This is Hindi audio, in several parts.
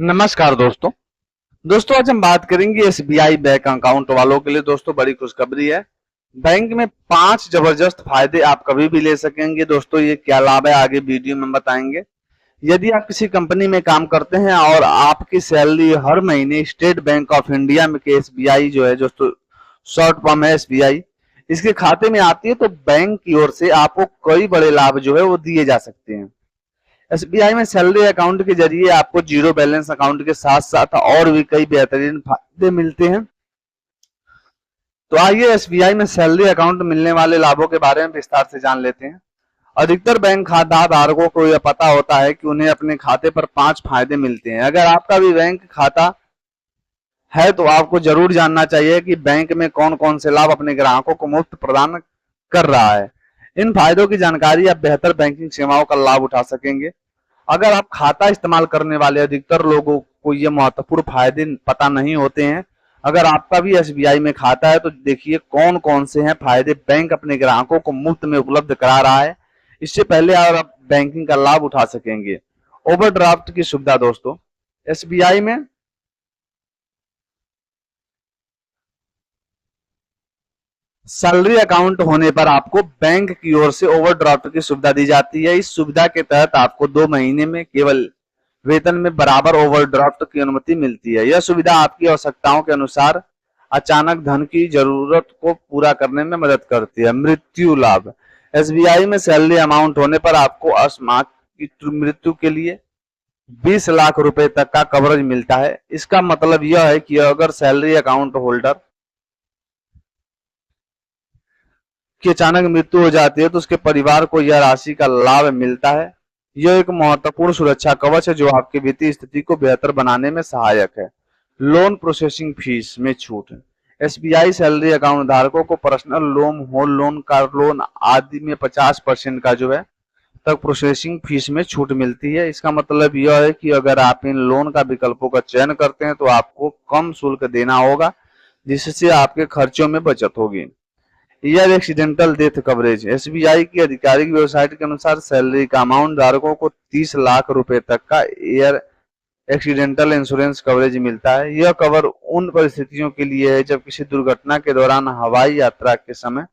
नमस्कार दोस्तों। आज हम बात करेंगे एसबीआई बैंक अकाउंट वालों के लिए। दोस्तों, बड़ी खुशखबरी है। बैंक में 5 जबरदस्त फायदे आप कभी भी ले सकेंगे। दोस्तों, ये क्या लाभ है आगे वीडियो में बताएंगे। यदि आप किसी कंपनी में काम करते हैं और आपकी सैलरी हर महीने स्टेट बैंक ऑफ इंडिया में के एसबीआई जो है दोस्तों, शॉर्ट फॉर्म है एसबीआई, इसके खाते में आती है तो बैंक की ओर से आपको कई बड़े लाभ जो है वो दिए जा सकते हैं। एसबीआई में सैलरी अकाउंट के जरिए आपको जीरो बैलेंस अकाउंट के साथ साथ और भी कई बेहतरीन फायदे मिलते हैं। तो आइए एसबीआई में सैलरी अकाउंट मिलने वाले लाभों के बारे में विस्तार से जान लेते हैं। अधिकतर बैंक खाता धारकों को यह पता होता है कि उन्हें अपने खाते पर 5 फायदे मिलते हैं। अगर आपका भी बैंक खाता है तो आपको जरूर जानना चाहिए कि बैंक में कौन कौन से लाभ अपने ग्राहकों को मुफ्त प्रदान कर रहा है। इन फायदों की जानकारी आप बेहतर बैंकिंग सेवाओं का लाभ उठा सकेंगे। अगर आप खाता इस्तेमाल करने वाले अधिकतर लोगों को ये महत्वपूर्ण फायदे पता नहीं होते हैं। अगर आपका भी एसबीआई में खाता है तो देखिए कौन कौन से हैं फायदे बैंक अपने ग्राहकों को मुफ्त में उपलब्ध करा रहा है। इससे पहले आप बैंकिंग का लाभ उठा सकेंगे। ओवरड्राफ्ट की सुविधा। दोस्तों, एसबीआई में सैलरी अकाउंट होने पर आपको बैंक की ओर से ओवरड्राफ्ट की सुविधा दी जाती है। इस सुविधा के तहत आपको 2 महीने में केवल वेतन में बराबर ओवरड्राफ्ट की अनुमति मिलती है। यह सुविधा आपकी आवश्यकताओं के अनुसार अचानक धन की जरूरत को पूरा करने में मदद करती है। मृत्यु लाभ। एसबीआई में सैलरी अमाउंट होने पर आपको अकस्मात मृत्यु के लिए 20 लाख रुपए तक का कवरेज मिलता है। इसका मतलब यह है कि अगर सैलरी अकाउंट होल्डर की अचानक मृत्यु हो जाती है तो उसके परिवार को यह राशि का लाभ मिलता है। यह एक महत्वपूर्ण सुरक्षा कवच है जो आपकी वित्तीय स्थिति को बेहतर बनाने में सहायक है। लोन प्रोसेसिंग फीस में छूट। एसबीआई सैलरी अकाउंट धारकों को personal loan, home loan, car loan आदि में 50% का जो है तक प्रोसेसिंग फीस में छूट मिलती है। इसका मतलब यह है कि अगर आप इन लोन का विकल्पों का चयन करते हैं तो आपको कम शुल्क देना होगा, जिससे आपके खर्चों में बचत होगी। Air accidental death coverage. SBI की आधिकारिक वेबसाइट के अनुसार सैलरी का अमाउंट धारकों को 30 लाख रुपए तक का एयर एक्सीडेंटल इंश्योरेंस कवरेज मिलता है। यह कवर उन परिस्थितियों के लिए है जब किसी दुर्घटना के दौरान हवाई यात्रा के समय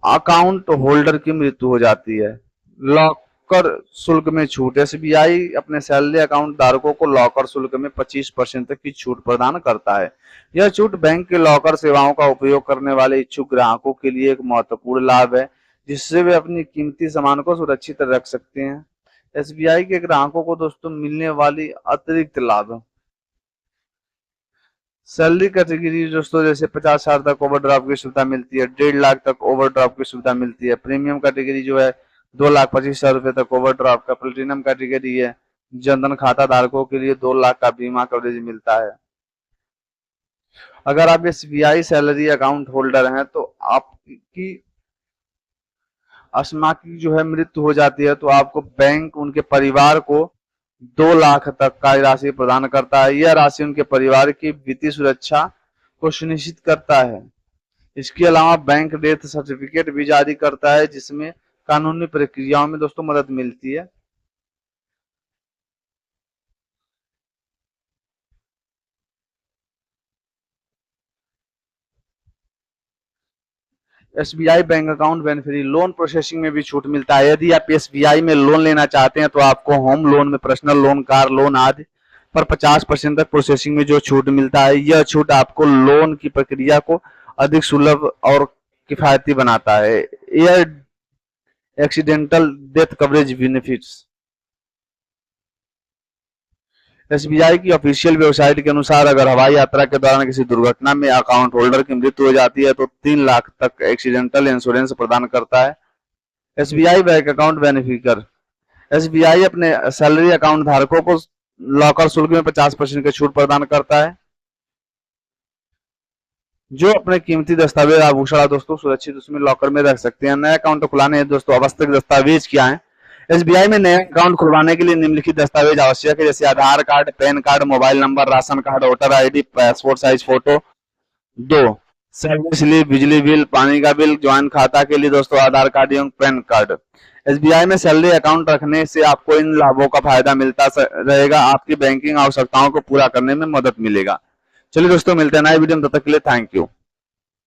अकाउंट होल्डर की मृत्यु हो जाती है। लॉकर शुल्क में छूट। एसबीआई अपने सैलरी अकाउंट धारकों को लॉकर शुल्क में 25% तक की छूट प्रदान करता है। यह छूट बैंक के लॉकर सेवाओं का उपयोग करने वाले इच्छुक ग्राहकों के लिए एक महत्वपूर्ण लाभ है, जिससे वे अपनी कीमती सामान को सुरक्षित रख सकते हैं। एसबीआई के ग्राहकों को दोस्तों मिलने वाली अतिरिक्त लाभ। सैलरी कैटेगरी दोस्तों, जैसे 50,000 तक ओवरड्राफ्ट की सुविधा मिलती है, 1.5 लाख तक ओवरड्राफ्ट की सुविधा मिलती है। प्रीमियम कैटेगरी जो है 2,25,000 रुपए तक ओवरड्राफ्ट का। प्लेटिनम कैटेगरी है, जनधन खाता धारकों के लिए 2 लाख का बीमा कवरेज मिलता है। अगर आप एसबीआई सैलरी अकाउंट होल्डर हैं तो आपकी अकस्मात जो है मृत्यु हो जाती है तो आपको बैंक उनके परिवार को 2 लाख तक का राशि प्रदान करता है। यह राशि उनके परिवार की वित्तीय सुरक्षा को सुनिश्चित करता है। इसके अलावा बैंक डेथ सर्टिफिकेट भी जारी करता है, जिसमें कानूनी प्रक्रियाओं में दोस्तों मदद मिलती है। SBI bank account benefit. Loan processing में भी छूट मिलता है। यदि आप एसबीआई में लोन लेना चाहते हैं तो आपको होम लोन में, पर्सनल लोन, कार लोन आदि पर 50% तक प्रोसेसिंग में जो छूट मिलता है। यह छूट आपको लोन की प्रक्रिया को अधिक सुलभ और किफायती बनाता है। Air accidental death coverage benefits. SBI की ऑफिशियल वेबसाइट के अनुसार अगर हवाई यात्रा के दौरान किसी दुर्घटना में अकाउंट होल्डर की मृत्यु हो जाती है तो 3 लाख तक एक्सीडेंटल इंश्योरेंस प्रदान करता है। SBI bank account beneficiary. SBI अपने सैलरी अकाउंट धारकों को लॉकर शुल्क में 50% की छूट प्रदान करता है। जो अपने कीमती दस्तावेज आभूषण दोस्तों सुरक्षित उसमें लॉकर में रख सकते हैं। नया अकाउंट खुलाने हैं दोस्तों आवश्यक दस्तावेज क्या है। एसबीआई में नया अकाउंट खुलवाने के लिए निम्नलिखित दस्तावेज आवश्यक है, जैसे Aadhaar card, PAN card, mobile number, ration card, voter ID, passport size photo. 2, salary slip, बिजली बिल, पानी का बिल। ज्वाइंट खाता के लिए दोस्तों आधार कार्ड एवं पैन कार्ड। एसबीआई में सैलरी अकाउंट रखने से आपको इन लाभों का फायदा मिलता रहेगा। आपकी बैंकिंग आवश्यकताओं को पूरा करने में मदद मिलेगा। चलिए दोस्तों, मिलते हैं नए वीडियो में, तब तक के लिए थैंक यू।